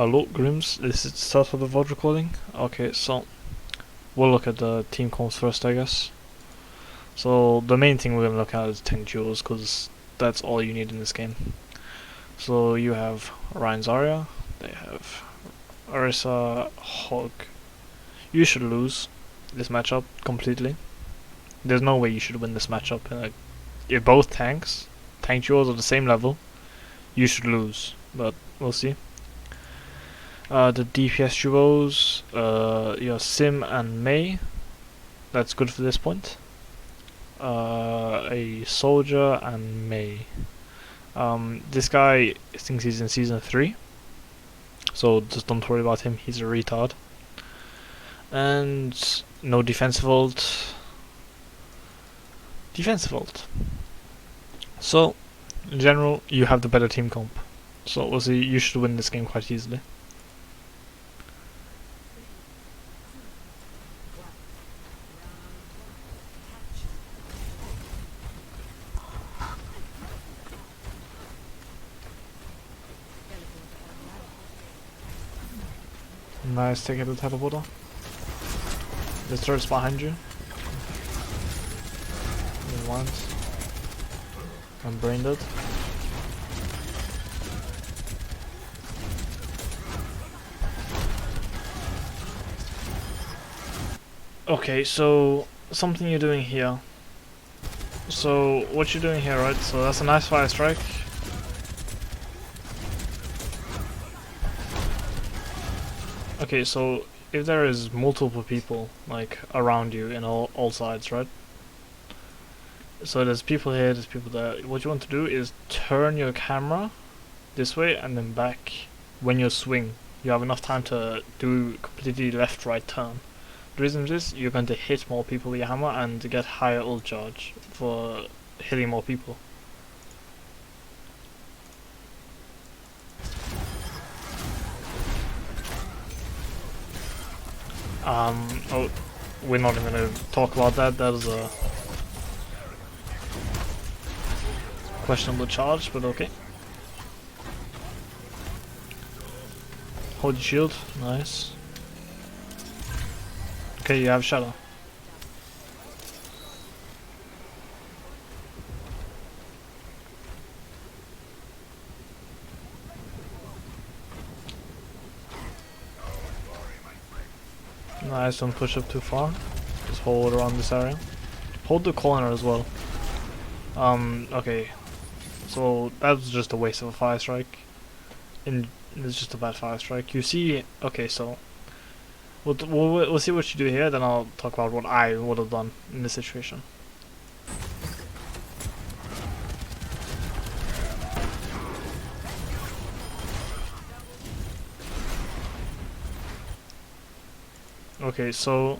Hello, Gr1mz. This is the start of the VOD recording. Okay, so we'll look at the team comps first, I guess. So the main thing we're gonna look at is tank duos, because that's all you need in this game. So you have Rein's Zarya, they have Orisa, Hog. You should lose this matchup completely. There's no way you should win this matchup. If both tank duos are the same level, you should lose, but we'll see. The DPS duos, your Sim and Mei, that's good for this point. A Soldier and Mei. This guy thinks he's in season 3, so just don't worry about him, he's a retard. And no defensive ult. So, in general, you have the better team comp. So we'll see, you should win this game quite easily. Nice, take out the teleporter. The turret's behind you. Once. I'm brain dead. Okay, so something you're doing here. So what you're doing here, right? So that's a nice fire strike. Okay, so if there is multiple people like around you in all sides, right? So there's people here, there's people there. What you want to do is turn your camera this way and then back when you swing. You have enough time to do completely left-right turn. The reason is you're going to hit more people with your hammer and get higher ult charge for hitting more people. Oh, we're not even going to talk about that. That is a questionable charge, but okay. Hold your shield, nice. Okay, you have shadow. Nice, don't push up too far. Just hold around this area. Hold the corner as well. Okay. So that was just a waste of a fire strike. It's just a bad fire strike. You see, okay, so we'll see what you do here, then I'll talk about what I would have done in this situation. Okay, so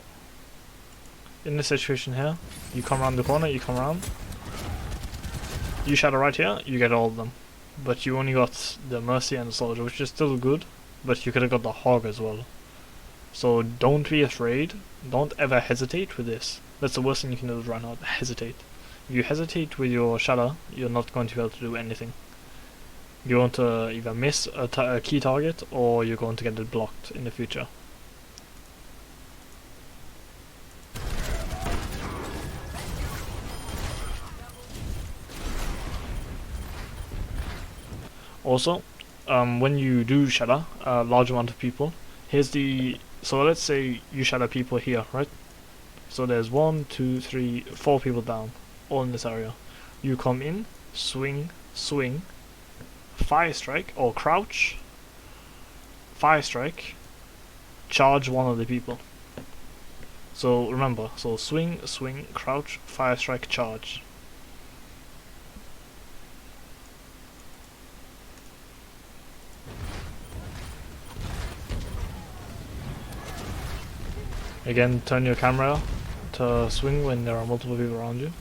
in this situation here, you come around the corner, you come around, you shadow right here, you get all of them. But you only got the Mercy and the Soldier, which is still good, but you could have got the Hog as well. So don't be afraid, don't ever hesitate with this. That's the worst thing you can do right now, hesitate. If you hesitate with your shadow, you're not going to be able to do anything. You're going to either miss a key target, or you're going to get it blocked in the future. Also, when you do shadow a large amount of people, so let's say you shadow people here, right? So there's 1, 2, 3, 4 people down, all in this area. You come in, swing, fire strike or crouch, fire strike, charge one of the people. So remember, so swing, crouch, fire strike, charge. Again, turn your camera to swing when there are multiple people around you.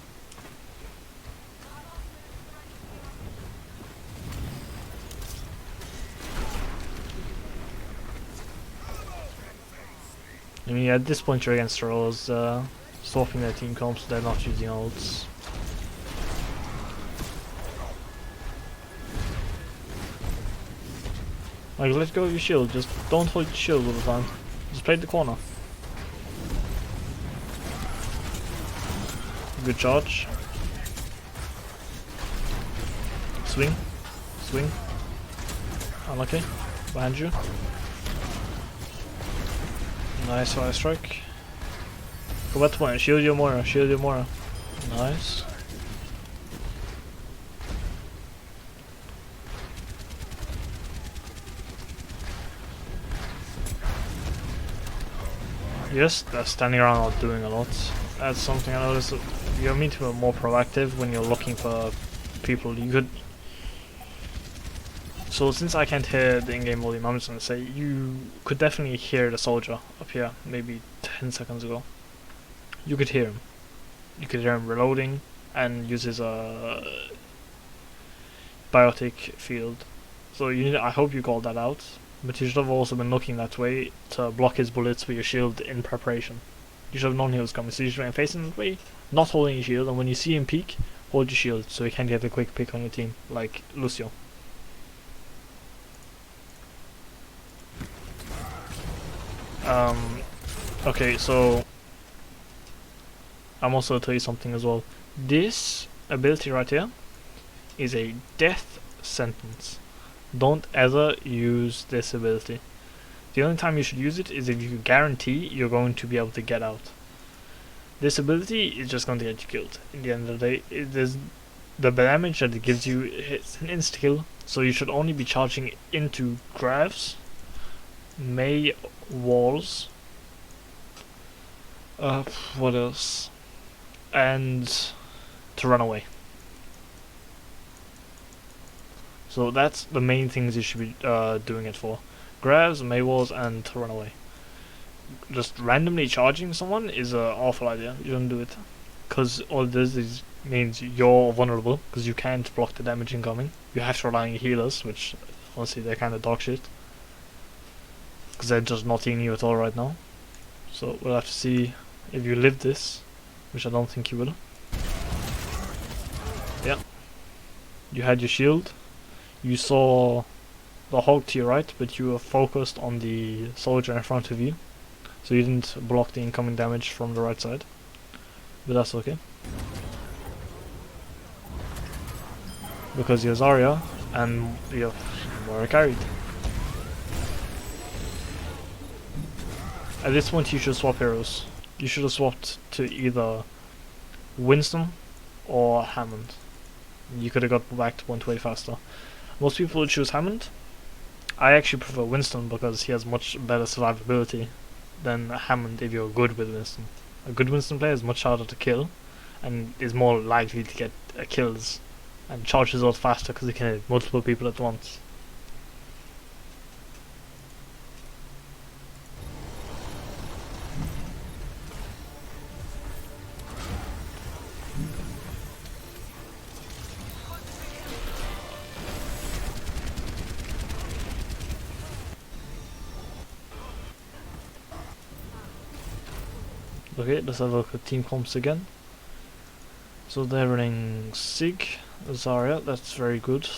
I mean, at this point you're against roles, swapping their team comps, so they're not using ults. Like, let go of your shield, just don't hold your shield all the time. Just play the corner. Good charge. Swing. Swing. Unlucky. Behind you. Nice fire strike. Go back to point. Shield your Moira. Shield your Moira. Nice. Yes, that's standing around not doing a lot. That's something I noticed. You need to be more proactive when you're looking for people. You could. So since I can't hear the in-game volume, I'm just gonna say you could definitely hear the soldier up here. Maybe 10 seconds ago, you could hear him. You could hear him reloading and use his biotic field. So you need. I hope you called that out. But you should have also been looking that way to block his bullets with your shield in preparation. You should have known he was coming, so you should have been facing that way, not holding your shield, and when you see him peek, hold your shield so he can't get a quick pick on your team, like Lucio. Okay, so I'm also gonna tell you something as well. This ability right here is a death sentence. Don't ever use this ability. The only time you should use it is if you guarantee you're going to be able to get out. This ability is just going to get you killed. In the end of the day, the damage that it gives you is an insta-kill, so you should only be charging into Gr1mz, May walls, what else? And to run away. So that's the main things you should be doing it for. Gr1mz, May walls, and to run away. Just randomly charging someone is an awful idea. You don't do it. Because all it does is means you're vulnerable, because you can't block the damage incoming. You have to rely on your healers, which honestly they're kind of dog shit. Because they're just not healing you at all right now. So we'll have to see if you live this, which I don't think you will. Yeah. You had your shield. You saw the Hulk to your right, but you were focused on the soldier in front of you, so you didn't block the incoming damage from the right side. But that's okay, because you're Zarya and you're more carried. At this point you should swap heroes. You should have swapped to either Winston or Hammond. You could have got back to 120 faster. Most people would choose Hammond. I actually prefer Winston because he has much better survivability than Hammond if you're good with Winston. A good Winston player is much harder to kill and is more likely to get kills and charges out faster because he can hit multiple people at once. Okay, let's have a look at team comps again. So they're running Sig, Zarya, that's very good.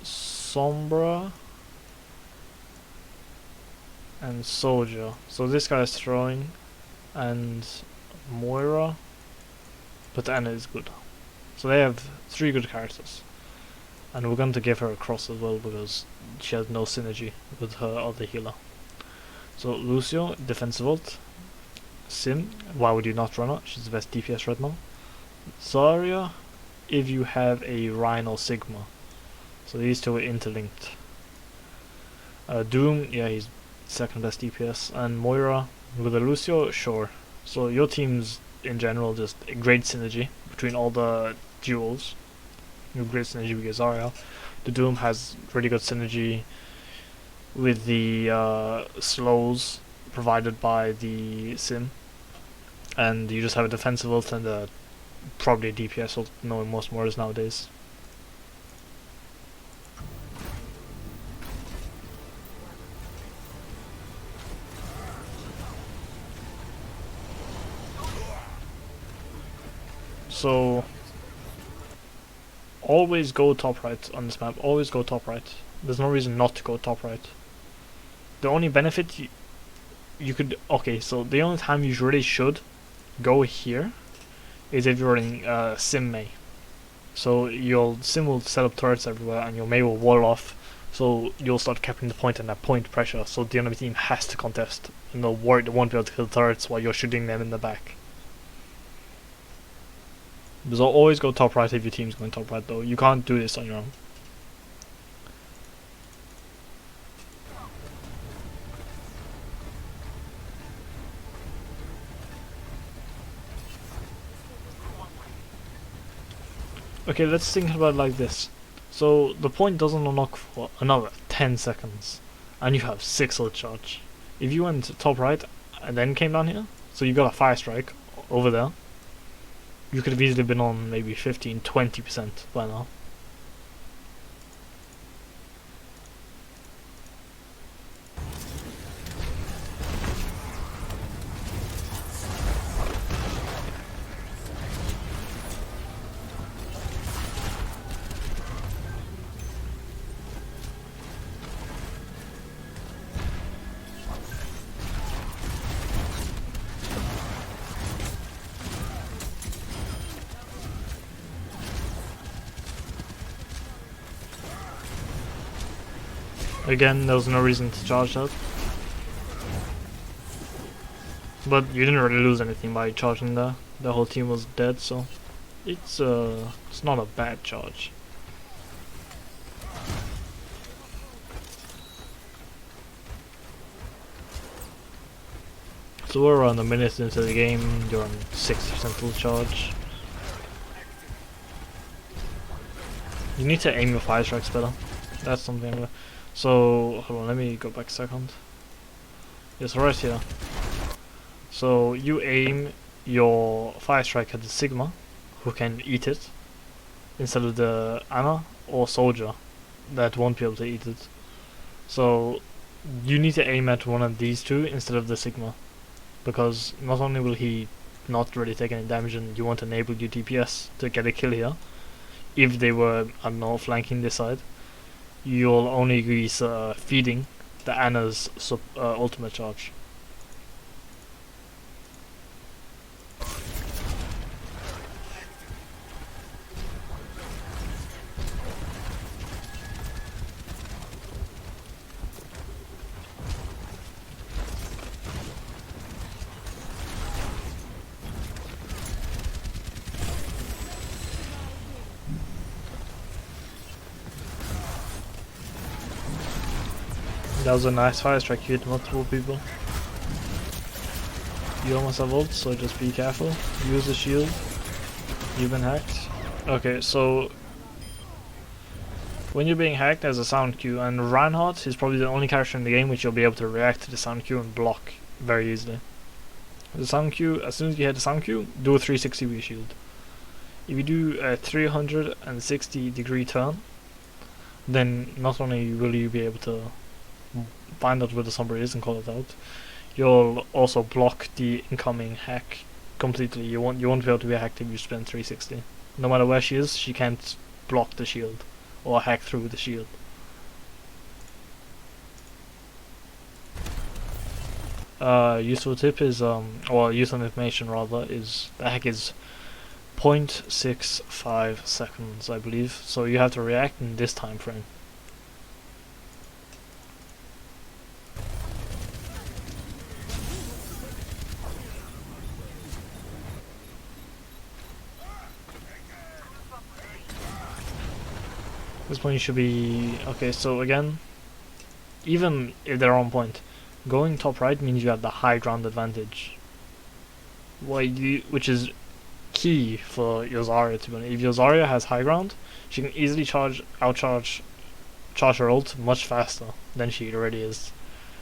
Sombra and Soldier. So this guy is throwing, and Moira, but Anna is good. So they have 3 good characters. And we're going to give her a cross as well because she has no synergy with her other healer. So Lucio, defensive ult. Sim, why would you not run her? She's the best DPS right now. Zarya, if you have a Rein or Sigma. So these two are interlinked. Doom, yeah, he's second best DPS. And Moira, with a Lucio, sure. So your team's in general just a great synergy between all the duels. You have great synergy with Zarya. The Doom has really good synergy with the slows provided by the Sim, and you just have a defensive ult and probably a DPS ult, knowing most Moiras nowadays. So always go top right on this map, always go top right. There's no reason not to go top right. the only benefit you could, okay, so the only time you really should go here is if you're running sim May. So your sim will set up turrets everywhere and your May will wall off, so you'll start capping the point and that point pressure, so the enemy team has to contest and they'll worry they won't be able to kill turrets while you're shooting them in the back. So always go top right if your team's going top right though. You can't do this on your own. Okay, let's think about it like this. So the point doesn't unlock for another 10 seconds, and you have 6 ult charge. If you went top right and then came down here, so you got a fire strike over there, you could have easily been on maybe 15-20% by now. Again, there was no reason to charge that. But you didn't really lose anything by charging there. The whole team was dead, so it's not a bad charge. So we're around a minute into the game, you're on 60% full charge. You need to aim your fire strikes better. That's something. So hold on, let me go back a second. Yes, right here. So you aim your fire strike at the Sigma, who can eat it, instead of the Ana or Soldier, that won't be able to eat it. So you need to aim at one of these two instead of the Sigma, because not only will he not really take any damage and you won't enable your DPS to get a kill here, if they were, I don't know, flanking this side, you'll only be feeding the Ana's ultimate charge. That was a nice fire strike, you hit multiple people. You almost have ult, so just be careful. Use the shield. You've been hacked. Okay, so when you're being hacked, there's a sound cue, and Reinhardt is probably the only character in the game which you'll be able to react to the sound cue and block very easily. The sound cue, as soon as you hit the sound cue, do a 360 with your shield. If you do a 360-degree turn, then not only will you be able to find out where the Sombra is and call it out, you'll also block the incoming hack completely. You won't be able to be hacked if you spin 360. No matter where she is, she can't block the shield or hack through the shield. Useful tip is, or useful information rather, is the hack is 0.65 seconds, I believe. So you have to react in this time frame. This point should be okay. So again, even if they're on point, going top right means you have the high ground advantage. Which is key for your Zarya to be honest. If your Zarya has high ground, she can easily charge her ult much faster than she already is.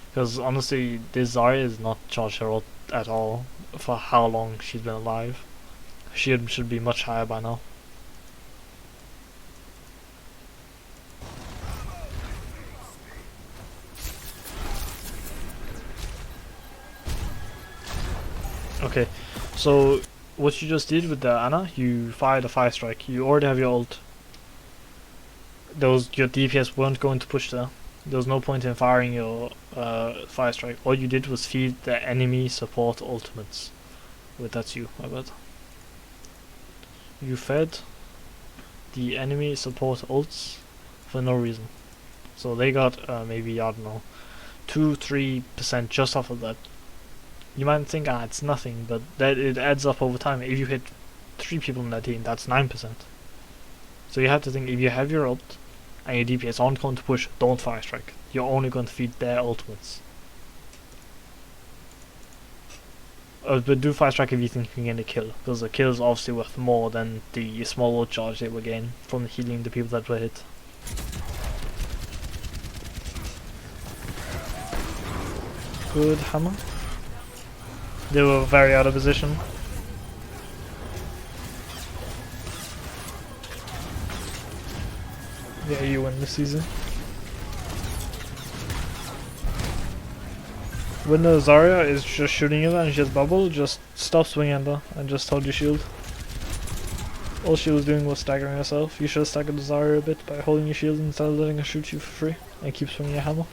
Because honestly, this Zarya is not charged her ult at all for how long she's been alive. She should be much higher by now. Okay, so what you just did with the Ana, you fired a fire strike. You already have your ult. Your DPS weren't going to push there. There's no point in firing your fire strike. All you did was feed the enemy support ultimates. Wait, that's you, my bad. You fed the enemy support ults for no reason. So they got maybe, I don't know, 2-3% just off of that. You might think, it's nothing, but that it adds up over time. If you hit 3 people in that team, that's 9%. So you have to think, if you have your ult and your DPS aren't going to push, don't fire strike. You're only going to feed their ultimates. But do fire strike if you think you can get a kill, because a kill is obviously worth more than the small ult charge they were getting from healing the people that were hit. Good hammer. They were very out of position. Yeah, you win this season. When the Zarya is just shooting you and she has bubble, just stop swinging at her and just hold your shield. All she was doing was staggering herself. You should have staggered the Zarya a bit by holding your shield instead of letting her shoot you for free and keep swinging your hammer.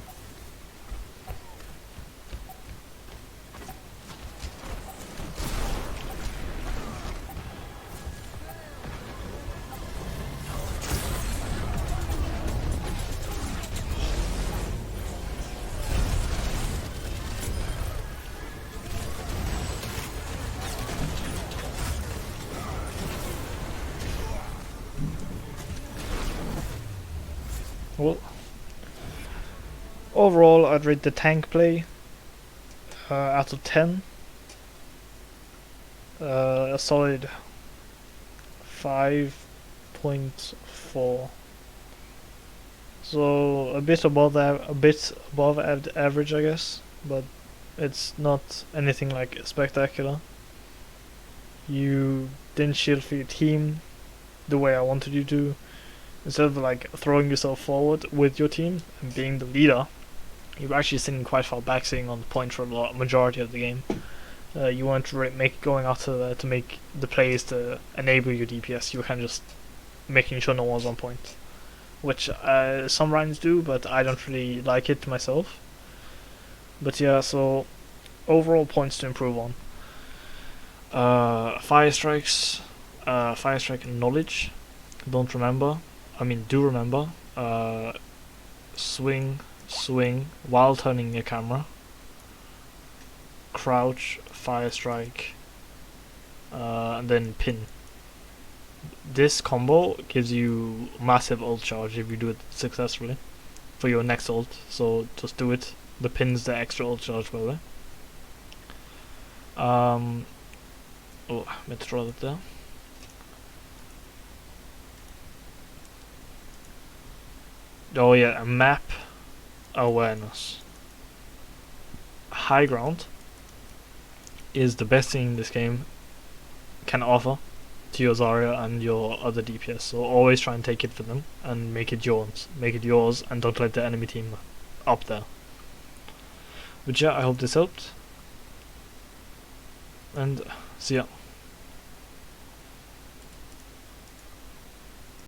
Well, overall I'd rate the tank play out of 10 a solid 5.4. So a bit above average, I guess, but it's not anything like spectacular. You didn't shield for your team the way I wanted you to. Instead of like throwing yourself forward with your team and being the leader, you're actually sitting quite far back, sitting on the point for the majority of the game. You weren't going after to make the plays to enable your DPS. You were kind of just making sure no one was on point, which some Reins do, but I don't really like it myself. But yeah, so overall points to improve on. Fire strike knowledge. Do remember. Swing while turning your camera. Crouch, fire strike, and then pin. This combo gives you massive ult charge if you do it successfully for your next ult, so just do it. The pin's the extra ult charge, by the way. Oh, I meant to draw that there. Oh yeah, map awareness. High ground is the best thing this game can offer to your Zarya and your other DPS, so always try and take it for them and make it yours, and don't let the enemy team up there. But yeah, I hope this helped, and see ya.